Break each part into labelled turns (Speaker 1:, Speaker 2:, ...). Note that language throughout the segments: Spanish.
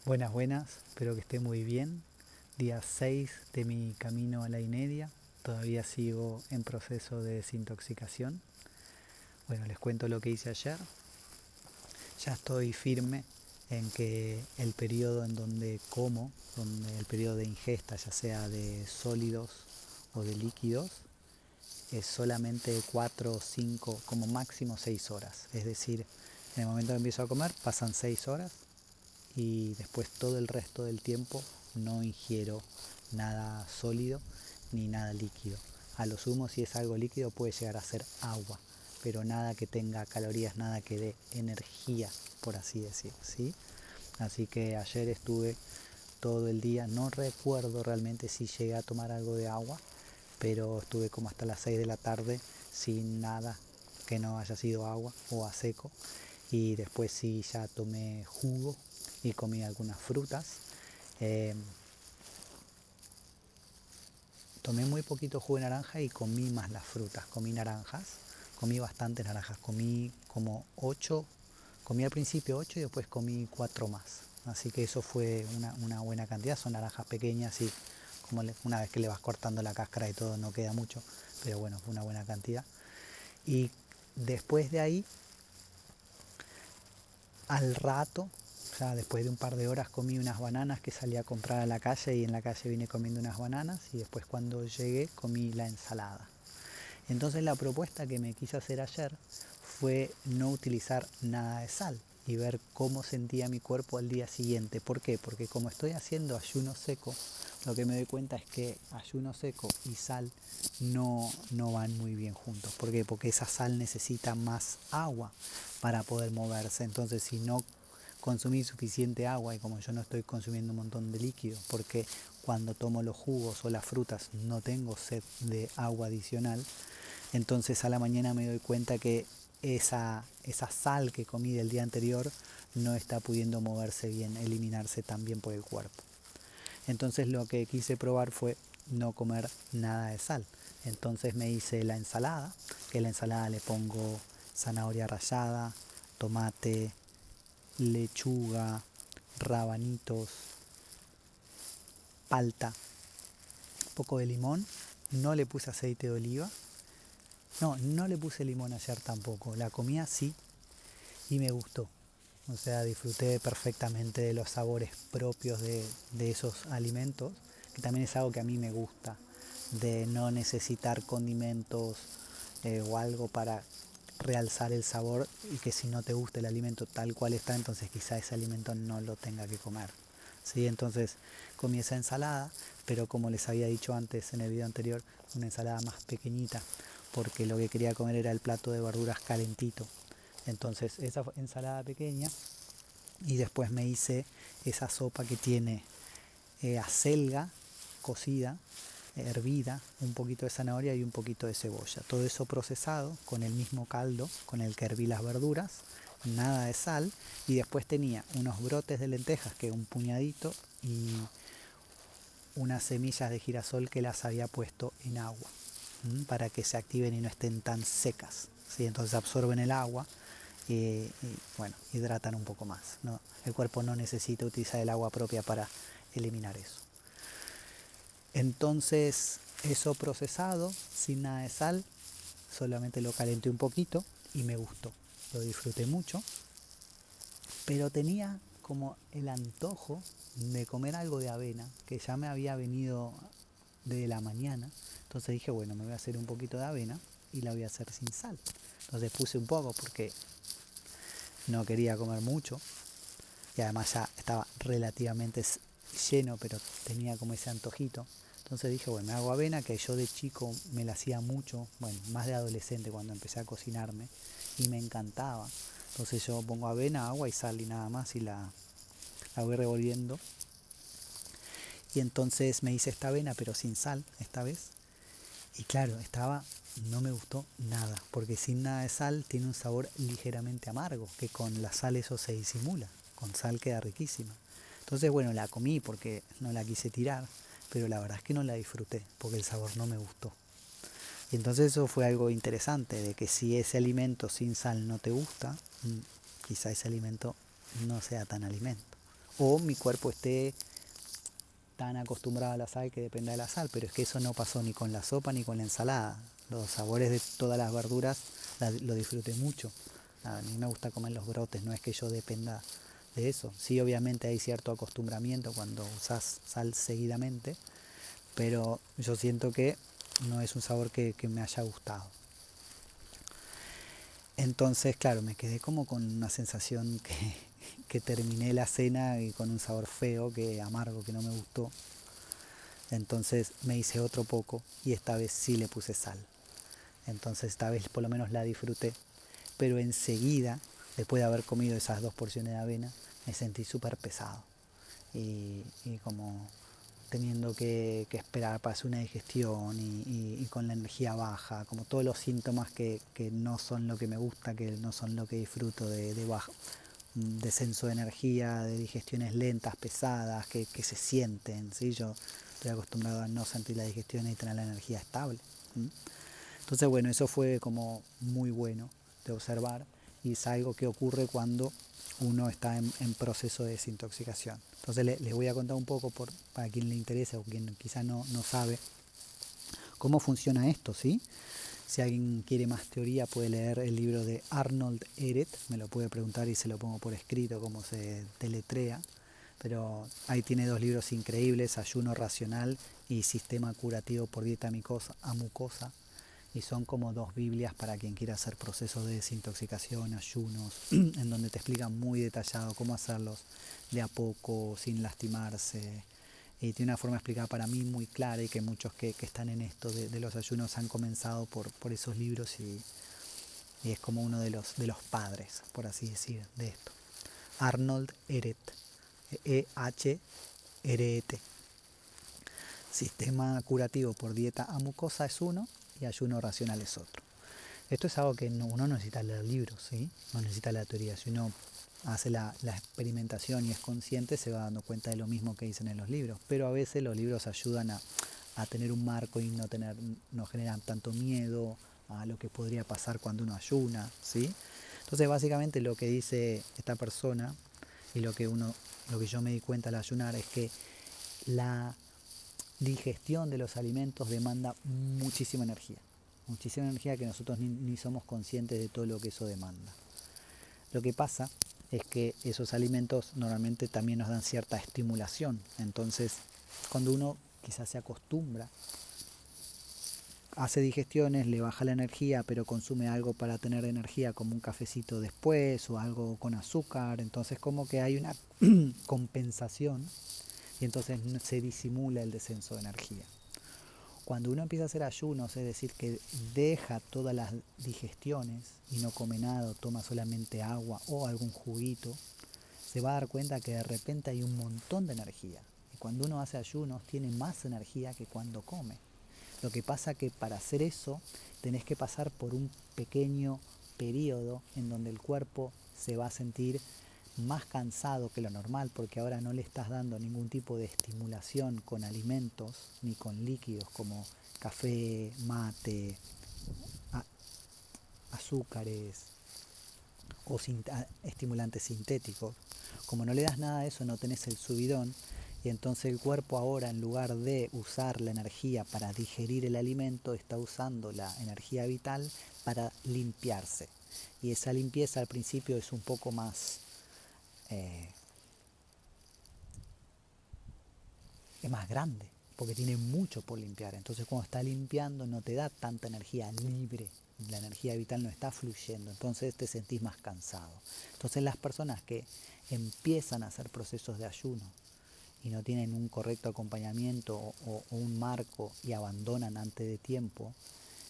Speaker 1: Buenas, buenas, espero que esté muy bien. Día 6 de mi camino a la inedia. Todavía sigo en proceso de desintoxicación. Bueno, les cuento lo que hice ayer. Ya estoy firme en que el periodo en donde como, donde el periodo de ingesta, ya sea de sólidos o de líquidos, es solamente 4 o 5, como máximo 6 horas. Es decir, en el momento que empiezo a comer pasan 6 horas y después todo el resto del tiempo no ingiero nada sólido ni nada líquido. A lo sumo, si es algo líquido, puede llegar a ser agua, pero nada que tenga calorías, nada que dé energía, por así decir, ¿sí? Así que ayer estuve todo el día, no recuerdo realmente si llegué a tomar algo de agua, pero estuve como hasta las 6 de la tarde sin nada que no haya sido agua o a seco. Y después sí ya tomé jugo y comí algunas frutas. Eh, Tomé muy poquito jugo de naranja y comí más las frutas. Comí naranjas, comí bastantes naranjas. Comí como 8, comí al principio 8 y después comí 4 más. Así que eso fue una buena cantidad. Son naranjas pequeñas y como una vez que le vas cortando la cáscara y todo no queda mucho. Pero bueno, fue una buena cantidad. Y después de ahí, al rato, ya después de un par de horas, comí unas bananas que salí a comprar a la calle y en la calle vine comiendo unas bananas y después cuando llegué comí la ensalada. Entonces la propuesta que me quise hacer ayer fue no utilizar nada de sal y ver cómo sentía mi cuerpo al día siguiente. ¿Por qué? Porque como estoy haciendo ayuno seco, lo que me doy cuenta es que ayuno seco y sal no van muy bien juntos. ¿Por qué? Porque esa sal necesita más agua para poder moverse. Entonces si no consumí suficiente agua y como yo no estoy consumiendo un montón de líquido, porque cuando tomo los jugos o las frutas no tengo sed de agua adicional, entonces a la mañana me doy cuenta que esa sal que comí del día anterior no está pudiendo moverse bien, eliminarse tan bien por el cuerpo. Entonces lo que quise probar fue no comer nada de sal. Entonces me hice la ensalada, que la ensalada le pongo zanahoria rallada, tomate, lechuga, rabanitos, palta, un poco de limón. No le puse aceite de oliva. No le puse limón ayer tampoco. La comí así y me gustó. O sea, disfruté perfectamente de los sabores propios de esos alimentos, que también es algo que a mí me gusta, de no necesitar condimentos o algo para realzar el sabor y que si no te gusta el alimento tal cual está, entonces quizá ese alimento no lo tenga que comer. ¿Sí? Entonces comí esa ensalada, pero como les había dicho antes en el video anterior, una ensalada más pequeñita, porque lo que quería comer era el plato de verduras calentito. Entonces esa ensalada pequeña y después me hice esa sopa que tiene acelga cocida, hervida, un poquito de zanahoria y un poquito de cebolla. Todo eso procesado con el mismo caldo con el que herví las verduras, nada de sal, y después tenía unos brotes de lentejas, que un puñadito, y unas semillas de girasol que las había puesto en agua para que se activen y no estén tan secas. ¿Sí? Entonces absorben el agua y bueno, hidratan un poco más, ¿no? El cuerpo no necesita utilizar el agua propia para eliminar eso. Entonces eso procesado, sin nada de sal, solamente lo calenté un poquito y me gustó, lo disfruté mucho, pero tenía como el antojo de comer algo de avena, que ya me había venido de la mañana. Entonces dije, bueno, me voy a hacer un poquito de avena y la voy a hacer sin sal. Entonces puse un poco porque no quería comer mucho y además ya estaba relativamente lleno, pero tenía como ese antojito. Entonces dije, bueno, me hago avena, que yo de chico me la hacía mucho, bueno, más de adolescente cuando empecé a cocinarme y me encantaba. Entonces yo pongo avena, agua y sal y nada más y la voy revolviendo. Y entonces me hice esta avena pero sin sal esta vez. Y claro, no me gustó nada, porque sin nada de sal tiene un sabor ligeramente amargo, que con la sal eso se disimula, con sal queda riquísima. Entonces bueno, la comí porque no la quise tirar, pero la verdad es que no la disfruté, porque el sabor no me gustó. Y entonces eso fue algo interesante, de que si ese alimento sin sal no te gusta, quizá ese alimento no sea tan alimento. o mi cuerpo esté tan acostumbrado a la sal que dependa de la sal, pero es que eso no pasó ni con la sopa ni con la ensalada. Los sabores de todas las verduras lo disfruté mucho. A mí me gusta comer los brotes, no es que yo dependa de eso. Sí, obviamente hay cierto acostumbramiento cuando usas sal seguidamente, pero yo siento que no es un sabor que me haya gustado. Entonces, claro, me quedé como con una sensación que terminé la cena y con un sabor feo, que amargo, que no me gustó. Entonces me hice otro poco y esta vez sí le puse sal. Entonces esta vez por lo menos la disfruté. Pero enseguida, después de haber comido esas 2 porciones de avena, me sentí súper pesado. Y como teniendo que esperar para hacer una digestión y con la energía baja, como todos los síntomas que no son lo que me gusta, que no son lo que disfruto de bajo, descenso de energía, de digestiones lentas, pesadas, que se sienten, ¿sí? Yo estoy acostumbrado a no sentir la digestión y tener la energía estable. Entonces, bueno, eso fue como muy bueno de observar y es algo que ocurre cuando uno está en proceso de desintoxicación. Entonces les voy a contar un poco para quien le interese o quien quizá no sabe cómo funciona esto, ¿sí? Si alguien quiere más teoría puede leer el libro de Arnold Ehret, me lo puede preguntar y se lo pongo por escrito cómo se deletrea, pero ahí tiene 2 libros increíbles, Ayuno Racional y Sistema Curativo por Dieta a Mucosa, y son como 2 Biblias para quien quiera hacer procesos de desintoxicación, ayunos, en donde te explican muy detallado cómo hacerlos de a poco, sin lastimarse. Y tiene una forma explicada para mí muy clara y que muchos que están en esto de los ayunos han comenzado por esos libros y es como uno de los padres, por así decir, de esto. Arnold Ehret, E-H-R-E-T. Sistema curativo por dieta a mucosa es uno y ayuno racional es otro. Esto es algo que uno no necesita leer libros, ¿sí? No necesita la teoría. Si uno hace la experimentación y es consciente, se va dando cuenta de lo mismo que dicen en los libros. Pero a veces los libros ayudan a tener un marco y no generan tanto miedo a lo que podría pasar cuando uno ayuna, ¿sí? Entonces, básicamente lo que dice esta persona y lo que yo me di cuenta al ayunar es que la digestión de los alimentos demanda muchísima energía que nosotros ni somos conscientes de todo lo que eso demanda. Lo que pasa es que esos alimentos normalmente también nos dan cierta estimulación, entonces cuando uno quizás se acostumbra, hace digestiones, le baja la energía, pero consume algo para tener energía como un cafecito después o algo con azúcar, entonces como que hay una compensación y entonces se disimula el descenso de energía. Cuando uno empieza a hacer ayunos, es decir, que deja todas las digestiones y no come nada, toma solamente agua o algún juguito, se va a dar cuenta que de repente hay un montón de energía. Y cuando uno hace ayunos, tiene más energía que cuando come. Lo que pasa que para hacer eso, tenés que pasar por un pequeño periodo en donde el cuerpo se va a sentir más cansado que lo normal porque ahora no le estás dando ningún tipo de estimulación con alimentos ni con líquidos como café, mate, azúcares o estimulantes sintéticos. Como no le das nada de eso, no tenés el subidón y entonces el cuerpo ahora, en lugar de usar la energía para digerir el alimento, está usando la energía vital para limpiarse. Y esa limpieza al principio es un poco más es más grande, porque tiene mucho por limpiar. Entonces cuando está limpiando no te da tanta energía libre, la energía vital no está fluyendo, entonces te sentís más cansado. Entonces las personas que empiezan a hacer procesos de ayuno y no tienen un correcto acompañamiento o un marco y abandonan antes de tiempo,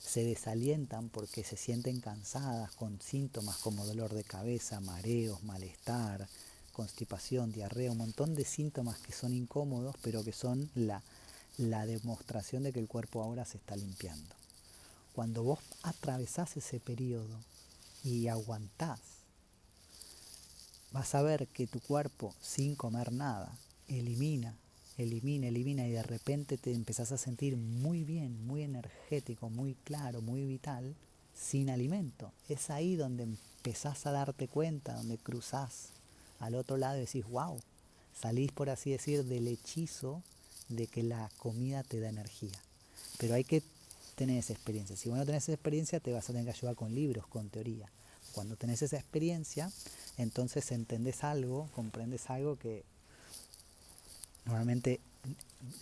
Speaker 1: se desalientan porque se sienten cansadas con síntomas como dolor de cabeza, mareos, malestar, constipación, diarrea, un montón de síntomas que son incómodos, pero que son la demostración de que el cuerpo ahora se está limpiando. Cuando vos atravesás ese periodo y aguantás, vas a ver que tu cuerpo, sin comer nada, elimina y de repente te empezás a sentir muy bien, muy energético, muy claro, muy vital, sin alimento. Es ahí donde empezás a darte cuenta, donde cruzás al otro lado y decís, wow, salís, por así decir, del hechizo de que la comida te da energía. Pero hay que tener esa experiencia. Si vos no tenés esa experiencia, te vas a tener que ayudar con libros, con teoría. Cuando tenés esa experiencia, entonces entendés algo, comprendes algo que normalmente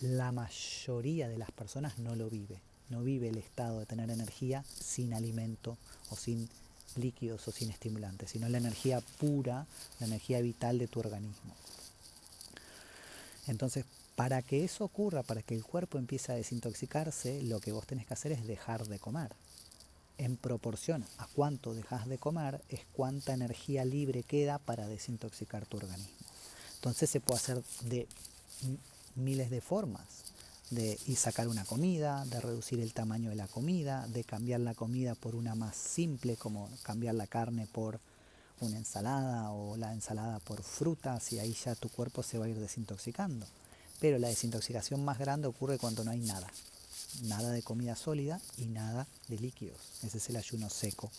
Speaker 1: la mayoría de las personas no lo vive. No vive el estado de tener energía sin alimento o sin líquidos o sin estimulantes, sino la energía pura, la energía vital de tu organismo. Entonces, para que eso ocurra, para que el cuerpo empiece a desintoxicarse, lo que vos tenés que hacer es dejar de comer. En proporción a cuánto dejas de comer, es cuánta energía libre queda para desintoxicar tu organismo. Entonces se puede hacer de miles de formas, de ir sacar una comida, de reducir el tamaño de la comida, de cambiar la comida por una más simple, como cambiar la carne por una ensalada o la ensalada por frutas, y ahí ya tu cuerpo se va a ir desintoxicando. Pero la desintoxicación más grande ocurre cuando no hay nada. Nada de comida sólida y nada de líquidos. Ese es el ayuno seco.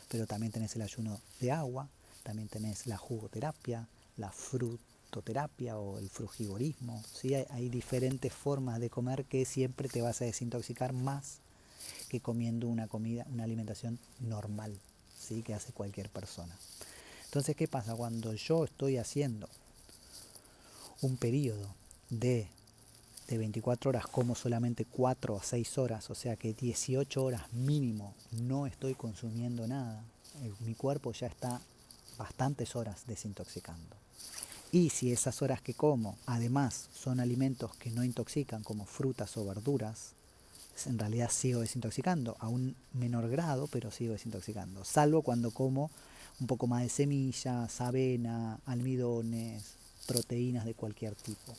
Speaker 1: Pero también tenés el ayuno de agua, también tenés la jugoterapia, la frutoterapia o el frugivorismo. ¿Sí? Hay diferentes formas de comer que siempre te vas a desintoxicar más que comiendo una comida, una alimentación normal, ¿sí? Que hace cualquier persona. Entonces, ¿qué pasa? Cuando yo estoy haciendo un periodo de 24 horas, como solamente 4 a 6 horas, o sea que 18 horas mínimo no estoy consumiendo nada, mi cuerpo ya está bastantes horas desintoxicando. Y si esas horas que como, además, son alimentos que no intoxican, como frutas o verduras, en realidad sigo desintoxicando, a un menor grado, pero sigo desintoxicando. Salvo cuando como un poco más de semillas, avena, almidones, proteínas de cualquier tipo.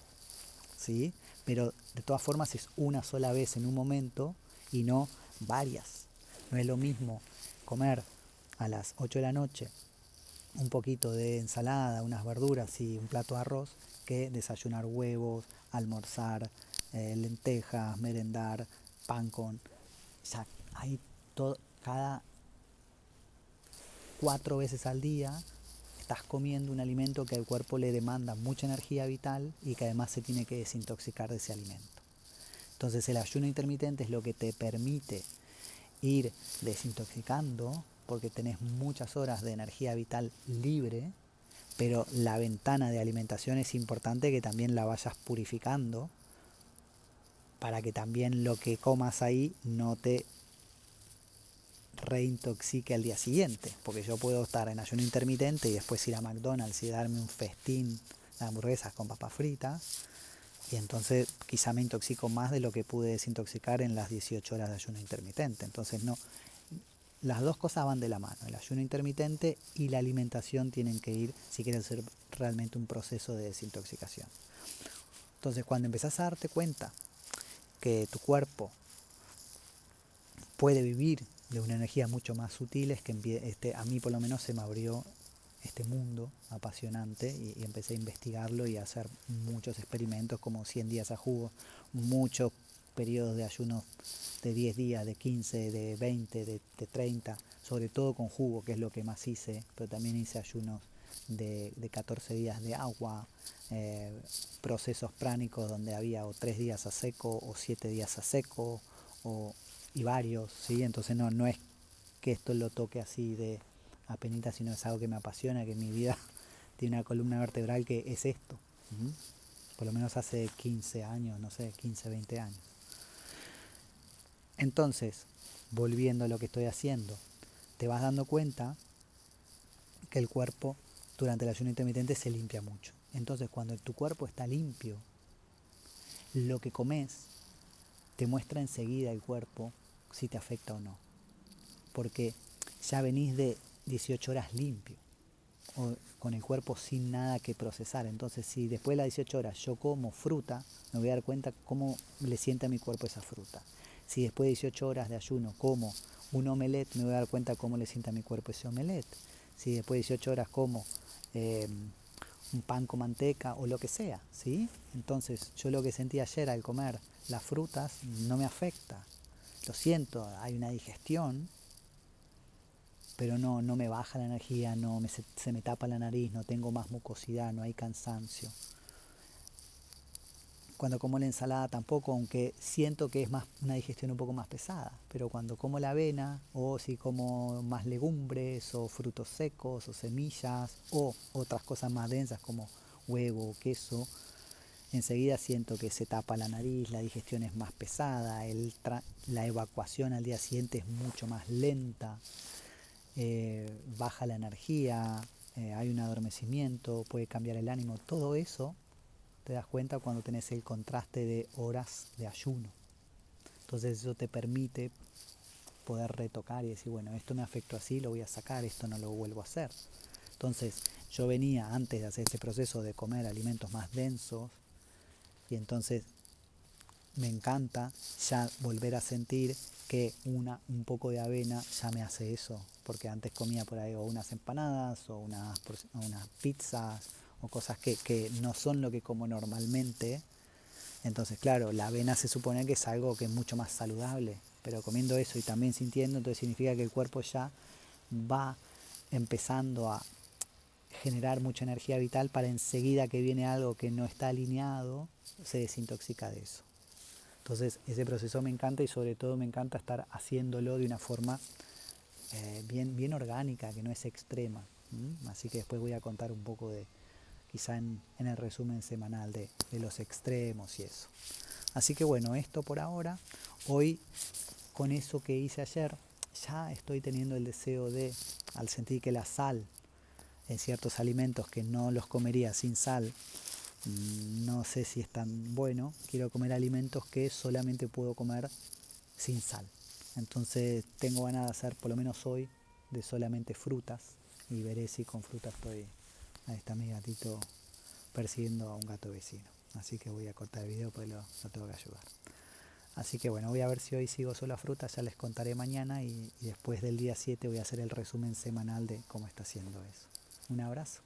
Speaker 1: ¿Sí? Pero de todas formas es una sola vez en un momento y no varias. No es lo mismo comer a las 8 de la noche un poquito de ensalada, unas verduras y un plato de arroz, que desayunar huevos, almorzar lentejas, merendar, pan con... O sea, hay todo, cada 4 veces al día estás comiendo un alimento que al cuerpo le demanda mucha energía vital y que además se tiene que desintoxicar de ese alimento. Entonces el ayuno intermitente es lo que te permite ir desintoxicando porque tenés muchas horas de energía vital libre, pero la ventana de alimentación es importante que también la vayas purificando para que también lo que comas ahí no te reintoxique al día siguiente, porque yo puedo estar en ayuno intermitente y después ir a McDonald's y darme un festín de hamburguesas con papas fritas, y entonces quizá me intoxico más de lo que pude desintoxicar en las 18 horas de ayuno intermitente. Entonces no, las dos cosas van de la mano, el ayuno intermitente y la alimentación tienen que ir si quieres hacer realmente un proceso de desintoxicación. Entonces cuando empezás a darte cuenta que tu cuerpo puede vivir de una energía mucho más sutil, es que a mí por lo menos se me abrió este mundo apasionante y empecé a investigarlo y a hacer muchos experimentos como 100 días a jugo, muchos periodos de ayuno de 10 días, de 15, de 20, de 30, sobre todo con jugo, que es lo que más hice, pero también hice ayunos de 14 días de agua, procesos pránicos donde había o 3 días a seco o 7 días a seco y varios, ¿sí? Entonces no es que esto lo toque así de apenitas, sino es algo que me apasiona, que mi vida tiene una columna vertebral que es esto. Por lo menos hace 15 años, no sé, 15, 20 años. Entonces, volviendo a lo que estoy haciendo, te vas dando cuenta que el cuerpo durante el ayuno intermitente se limpia mucho. Entonces, cuando tu cuerpo está limpio, lo que comes te muestra enseguida el cuerpo si te afecta o no. Porque ya venís de 18 horas limpio, o con el cuerpo sin nada que procesar. Entonces, si después de las 18 horas yo como fruta, me voy a dar cuenta cómo le siente a mi cuerpo esa fruta. Si después de 18 horas de ayuno como un omelette, me voy a dar cuenta cómo le siente a mi cuerpo ese omelette. Si después de 18 horas como un pan con manteca o lo que sea, ¿sí? Entonces, yo lo que sentí ayer al comer las frutas no me afecta. Lo siento, hay una digestión, pero no me baja la energía, se me tapa la nariz, no tengo más mucosidad, no hay cansancio. Cuando como la ensalada tampoco, aunque siento que es más una digestión un poco más pesada. Pero cuando como la avena, o si como más legumbres, o frutos secos, o semillas, o otras cosas más densas como huevo, queso, enseguida siento que se tapa la nariz, la digestión es más pesada, la evacuación al día siguiente es mucho más lenta, baja la energía, hay un adormecimiento, puede cambiar el ánimo, todo eso te das cuenta cuando tenés el contraste de horas de ayuno. Entonces eso te permite poder retocar y decir, bueno, esto me afectó así, lo voy a sacar, esto no lo vuelvo a hacer. Entonces yo venía antes de hacer este proceso de comer alimentos más densos y entonces me encanta ya volver a sentir que un poco de avena ya me hace eso, porque antes comía por ahí o unas empanadas o unas pizzas o cosas que no son lo que como normalmente. Entonces claro, la avena se supone que es algo que es mucho más saludable, pero comiendo eso y también sintiendo, entonces significa que el cuerpo ya va empezando a generar mucha energía vital para enseguida que viene algo que no está alineado, se desintoxica de eso. Entonces ese proceso me encanta y sobre todo me encanta estar haciéndolo de una forma bien orgánica, que no es extrema. Así que después voy a contar un poco de, quizá en el resumen semanal de los extremos y eso. Así que bueno, esto por ahora. Hoy con eso que hice ayer ya estoy teniendo el deseo de, al sentir que la sal en ciertos alimentos que no los comería sin sal, no sé si es tan bueno, quiero comer alimentos que solamente puedo comer sin sal. Entonces tengo ganas de hacer, por lo menos hoy, de solamente frutas y veré si con frutas estoy. Ahí está mi gatito persiguiendo a un gato vecino. Así que voy a cortar el video porque lo tengo que ayudar. Así que bueno, voy a ver si hoy sigo solo a frutas, ya les contaré mañana y después del día 7 voy a hacer el resumen semanal de cómo está haciendo eso. Un abrazo.